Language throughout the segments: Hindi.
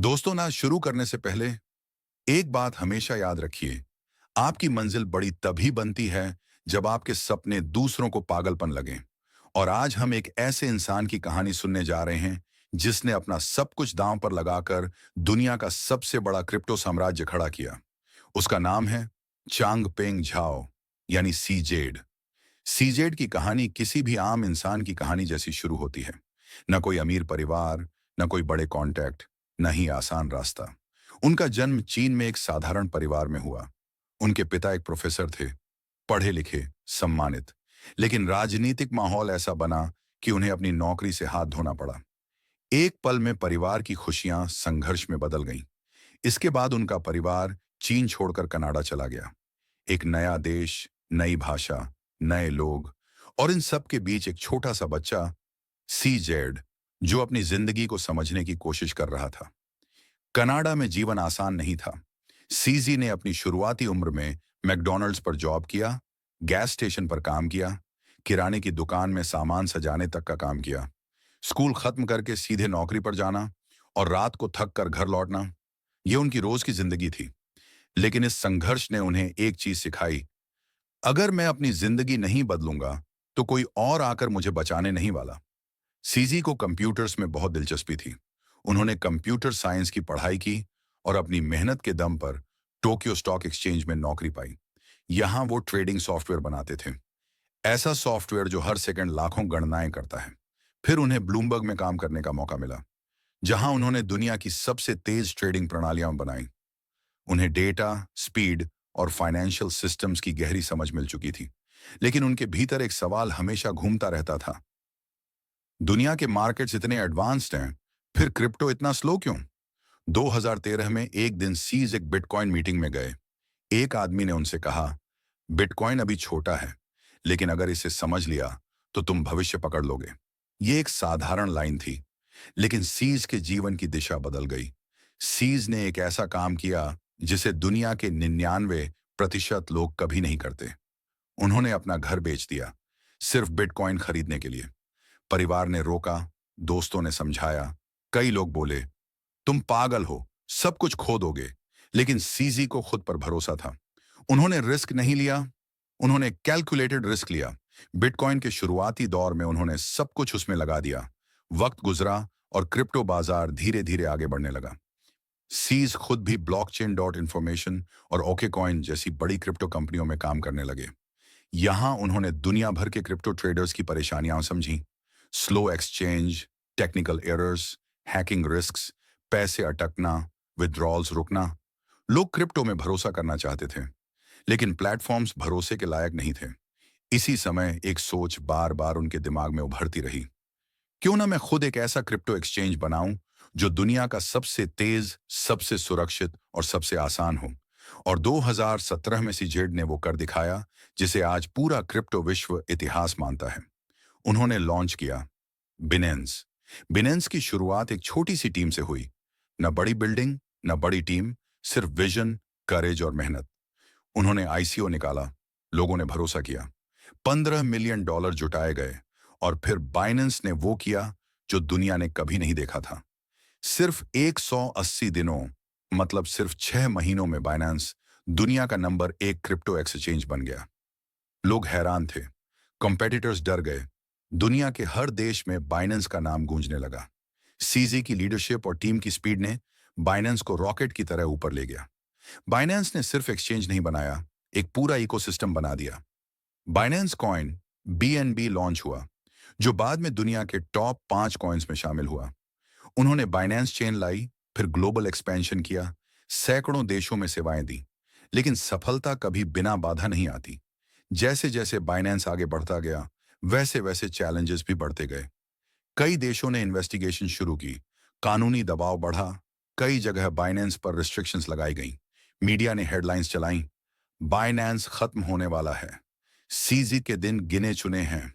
दोस्तों ना शुरू करने से पहले एक बात हमेशा याद रखिए। आपकी मंजिल बड़ी तभी बनती है जब आपके सपने दूसरों को पागलपन लगें। और आज हम एक ऐसे इंसान की कहानी सुनने जा रहे हैं जिसने अपना सब कुछ दांव पर लगाकर दुनिया का सबसे बड़ा क्रिप्टो साम्राज्य खड़ा किया। उसका नाम है चांग पेंग झाओ, यानी सीजेड। सीजेड की कहानी किसी भी आम इंसान की कहानी जैसी शुरू होती है। न कोई अमीर परिवार, न कोई बड़े कॉन्टैक्ट, न ही आसान रास्ता। उनका जन्म चीन में एक साधारण परिवार में हुआ। उनके पिता एक प्रोफेसर थे, पढ़े लिखे, सम्मानित। लेकिन राजनीतिक माहौल ऐसा बना कि उन्हें अपनी नौकरी से हाथ धोना पड़ा। एक पल में परिवार की खुशियां संघर्ष में बदल गईं। इसके बाद उनका परिवार चीन छोड़कर कनाडा चला गया। एक नया देश, नई भाषा, नए लोग, और इन सब के बीच एक छोटा सा बच्चा, सी जेड, जो अपनी जिंदगी को समझने की कोशिश कर रहा था। कनाडा में जीवन आसान नहीं था। सीजी ने अपनी शुरुआती उम्र में मैकडॉनल्ड्स पर जॉब किया, गैस स्टेशन पर काम किया, किराने की दुकान में सामान सजाने तक का काम किया। स्कूल खत्म करके सीधे नौकरी पर जाना और रात को थक कर घर लौटना, ये उनकी रोज की जिंदगी थी। लेकिन इस संघर्ष ने उन्हें एक चीज सिखाई। अगर मैं अपनी जिंदगी नहीं बदलूंगा तो कोई और आकर मुझे बचाने नहीं वाला। सीजी को कंप्यूटर्स में बहुत दिलचस्पी थी। उन्होंने कंप्यूटर साइंस की पढ़ाई की और अपनी मेहनत के दम पर टोक्यो स्टॉक एक्सचेंज में नौकरी पाई। यहां वो ट्रेडिंग सॉफ्टवेयर बनाते थे, ऐसा सॉफ्टवेयर जो हर सेकंड लाखों गणनाएं करता है। फिर उन्हें ब्लूमबर्ग में काम करने का मौका मिला, जहां उन्होंने दुनिया की सबसे तेज ट्रेडिंग प्रणालियां बनाई। उन्हें डेटा, स्पीड और फाइनेंशियल सिस्टम्स की गहरी समझ मिल चुकी थी। लेकिन उनके भीतर एक सवाल हमेशा घूमता रहता था। दुनिया के मार्केट्स इतने एडवांस्ड हैं, फिर क्रिप्टो इतना स्लो क्यों? 2013 में एक दिन सीज एक बिटकॉइन मीटिंग में गए। एक आदमी ने उनसे कहा, बिटकॉइन अभी छोटा है, लेकिन अगर इसे समझ लिया तो तुम भविष्य पकड़ लोगे। ये एक साधारण लाइन थी, लेकिन सीज के जीवन की दिशा बदल गई। सीज ने एक ऐसा काम किया जिसे दुनिया के 99% लोग कभी नहीं करते। उन्होंने अपना घर बेच दिया, सिर्फ बिटकॉइन खरीदने के लिए। परिवार ने रोका, दोस्तों ने समझाया, कई लोग बोले, तुम पागल हो, सब कुछ खो दोगे। लेकिन सीजी को खुद पर भरोसा था। उन्होंने रिस्क नहीं लिया, उन्होंने कैलकुलेटेड रिस्क लिया। बिटकॉइन के शुरुआती दौर में उन्होंने सब कुछ उसमें लगा दिया। वक्त गुजरा और क्रिप्टो बाजार धीरे धीरे आगे बढ़ने लगा। सीज खुद भी ब्लॉकचेन डॉट इन्फॉर्मेशन और ओके कॉइन जैसी बड़ी क्रिप्टो कंपनियों में काम करने लगे। यहां उन्होंने दुनिया भर के क्रिप्टो ट्रेडर्स की परेशानियां समझी। Slow exchange, technical errors, hacking risks, पैसे अटकना, विड्रॉल्स रुकना। लोग क्रिप्टो में भरोसा करना चाहते थे, लेकिन प्लेटफॉर्म्स भरोसे के लायक नहीं थे। इसी समय एक सोच बार बार उनके दिमाग में उभरती रही। क्यों ना मैं खुद एक ऐसा क्रिप्टो एक्सचेंज बनाऊं जो दुनिया का सबसे तेज, सबसे सुरक्षित और सबसे आसान हो। और 2017 में सीजेड ने वो कर दिखाया जिसे आज पूरा क्रिप्टो विश्व इतिहास मानता है। उन्होंने लॉन्च किया बिनेंस। बिनेंस की शुरुआत एक छोटी सी टीम से हुई। न बड़ी बिल्डिंग, न बड़ी टीम, सिर्फ विजन, करेज और मेहनत। उन्होंने आईसीओ निकाला, लोगों ने भरोसा किया, $15 मिलियन जुटाए गए। और फिर बाइनेंस ने वो किया जो दुनिया ने कभी नहीं देखा था। सिर्फ 180 दिनों, मतलब सिर्फ 6 महीनों में बाइनेंस दुनिया का नंबर 1 क्रिप्टो एक्सचेंज बन गया। लोग हैरान थे, कॉम्पेटिटर्स डर गए। दुनिया के हर देश में बाइनेंस का नाम गूंजने लगा। सीजी की लीडरशिप और टीम की स्पीड ने बाइनेंस को रॉकेट की तरह ऊपर ले गया। बाइनेंस ने सिर्फ एक्सचेंज नहीं बनाया, एक पूरा इकोसिस्टम बना दिया। बाइनेंस कॉइन, बीएनबी लॉन्च हुआ, जो बाद में दुनिया के टॉप 5 कॉइन्स में शामिल हुआ। उन्होंने बाइनेंस चेन लाई, फिर ग्लोबल एक्सपेंशन किया, सैकड़ों देशों में सेवाएं दी। लेकिन सफलता कभी बिना बाधा नहीं आती। जैसे जैसे बाइनेंस आगे बढ़ता गया, वैसे वैसे चैलेंजेस भी बढ़ते गए। कई देशों ने इन्वेस्टिगेशन शुरू की, कानूनी दबाव बढ़ा, कई जगह बाइनेंस पर रिस्ट्रिक्शंस लगाई गईं। मीडिया ने हेडलाइंस चलाईं, बाइनेंस खत्म होने वाला है, सीजी के दिन गिने चुने हैं।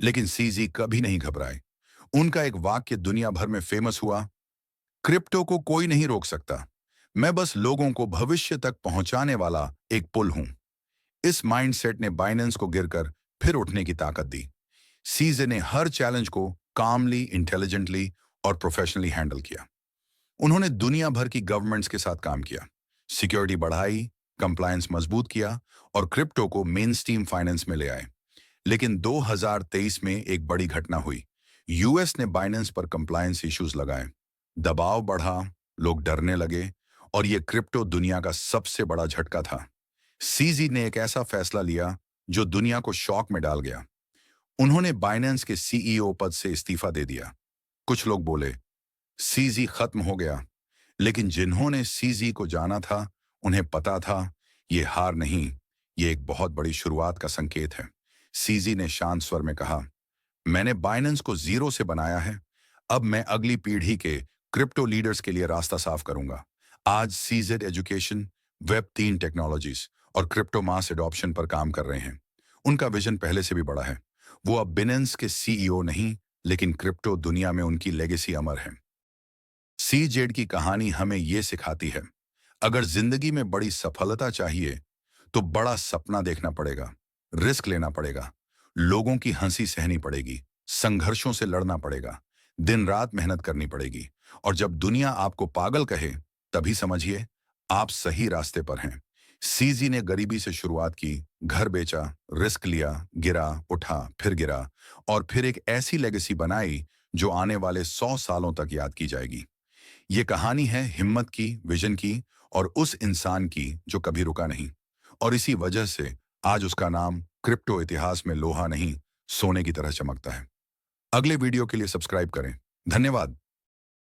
लेकिन सीजी कभी नहीं घबराए। उनका एक वाक्य दुनिया भर में फेमस हुआ, क्रिप्टो को कोई नहीं रोक सकता, मैं बस लोगों को भविष्य तक पहुंचाने वाला एक पुल हूं। इस माइंडसेट ने बाइनेंस को गिरकर फिर उठने की ताकत दी। सीजे ने हर चैलेंज को कामली, इंटेलिजेंटली और प्रोफेशनली हैंडल किया। उन्होंने दुनिया भर की गवर्नमेंट्स के साथ काम किया, सिक्योरिटी बढ़ाई, कंप्लायंस मजबूत किया और क्रिप्टो को मेन स्ट्रीम फाइनेंस में ले आए। लेकिन 2023 में एक बड़ी घटना हुई। यूएस ने बाइनेंस पर कंप्लायंस इश्यूज लगाए, दबाव बढ़ा, लोग डरने लगे और ये क्रिप्टो दुनिया का सबसे बड़ा झटका था। सीजी ने एक ऐसा फैसला लिया जो दुनिया को शॉक में डाल गया। उन्होंने बाइनेंस के सीईओ पद से इस्तीफा दे दिया। कुछ लोग बोले सीजी खत्म हो गया, लेकिन जिन्होंने सीजी को जाना था उन्हें पता था ये हार नहीं, ये एक बहुत बड़ी शुरुआत का संकेत है। सीजी ने शांत स्वर में कहा, मैंने बाइनेंस को जीरो से बनाया है, अब मैं अगली पीढ़ी के क्रिप्टो लीडर्स के लिए रास्ता साफ करूंगा। आज सीजेड एजुकेशन, वेब 3 टेक्नोलॉजीज और क्रिप्टो मास एडॉप्शन पर काम कर रहे हैं। उनका विजन पहले से भी बड़ा है। वो अब बिनेंस के सीईओ नहीं, लेकिन क्रिप्टो दुनिया में उनकी लेगेसी अमर है। सीजेड की कहानी हमें ये सिखाती है, अगर जिंदगी में बड़ी सफलता चाहिए तो बड़ा सपना देखना पड़ेगा, रिस्क लेना पड़ेगा, लोगों की हंसी सहनी पड़ेगी, संघर्षों से लड़ना पड़ेगा, दिन रात मेहनत करनी पड़ेगी। और जब दुनिया आपको पागल कहे, तभी समझिए आप सही रास्ते पर हैं। सीजी ने गरीबी से शुरुआत की, घर बेचा, रिस्क लिया, गिरा, उठा, फिर गिरा और फिर एक ऐसी लेगेसी बनाई जो आने वाले 100 सालों तक याद की जाएगी। ये कहानी है हिम्मत की, विजन की और उस इंसान की जो कभी रुका नहीं। और इसी वजह से आज उसका नाम क्रिप्टो इतिहास में लोहा नहीं, सोने की तरह चमकता है। अगले वीडियो के लिए सब्सक्राइब करें। धन्यवाद।